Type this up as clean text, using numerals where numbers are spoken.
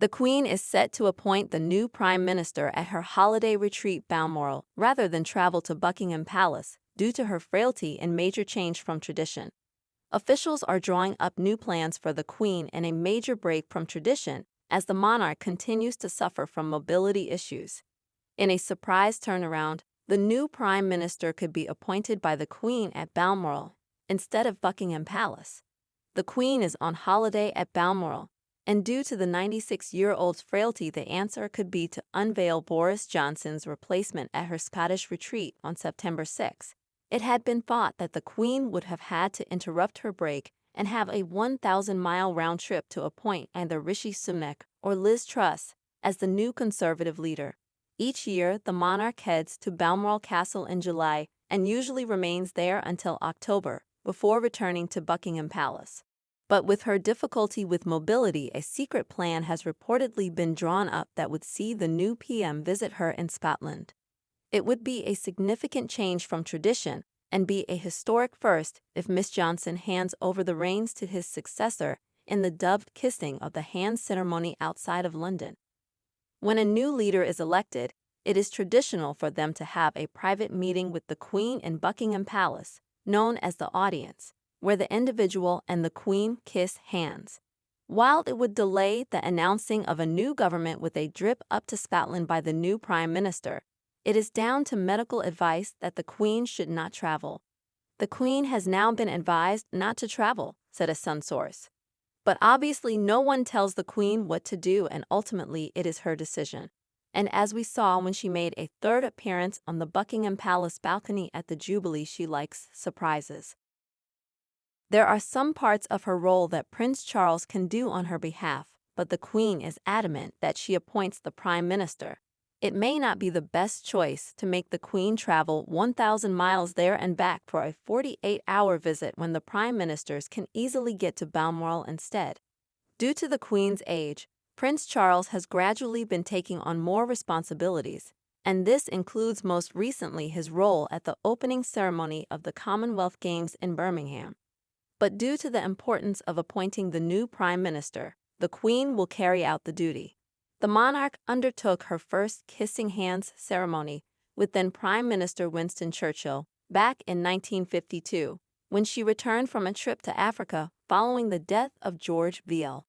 The Queen is set to appoint the new Prime Minister at her holiday retreat Balmoral rather than travel to Buckingham Palace due to her frailty and major change from tradition. Officials are drawing up new plans for the Queen and a major break from tradition as the monarch continues to suffer from mobility issues. In a surprise turnaround, the new Prime Minister could be appointed by the Queen at Balmoral instead of Buckingham Palace. The Queen is on holiday at Balmoral, and due to the 96-year-old's frailty, the answer could be to unveil Boris Johnson's replacement at her Scottish retreat on September 6. It had been thought that the Queen would have had to interrupt her break and have a 1,000-mile round trip to appoint either Rishi Sunak or Liz Truss as the new Conservative leader. Each year, the monarch heads to Balmoral Castle in July and usually remains there until October, before returning to Buckingham Palace. But with her difficulty with mobility, a secret plan has reportedly been drawn up that would see the new PM visit her in Scotland. It would be a significant change from tradition and be a historic first if Miss Johnson hands over the reins to his successor in the dubbed Kissing of the Hand ceremony outside of London. When a new leader is elected, it is traditional for them to have a private meeting with the Queen in Buckingham Palace, known as the audience, where the individual and the Queen kiss hands. While it would delay the announcing of a new government with a trip up to Scotland by the new Prime Minister, it is down to medical advice that the Queen should not travel. The Queen has now been advised not to travel, said a Sun source. But obviously no one tells the Queen what to do, and ultimately it is her decision. And as we saw when she made a third appearance on the Buckingham Palace balcony at the Jubilee, she likes surprises. There are some parts of her role that Prince Charles can do on her behalf, but the Queen is adamant that she appoints the Prime Minister. It may not be the best choice to make the Queen travel 1,000 miles there and back for a 48-hour visit when the Prime Ministers can easily get to Balmoral instead. Due to the Queen's age, Prince Charles has gradually been taking on more responsibilities, and this includes most recently his role at the opening ceremony of the Commonwealth Games in Birmingham. But due to the importance of appointing the new Prime Minister, the Queen will carry out the duty. The monarch undertook her first kissing hands ceremony with then Prime Minister Winston Churchill back in 1952, when she returned from a trip to Africa following the death of George V.L.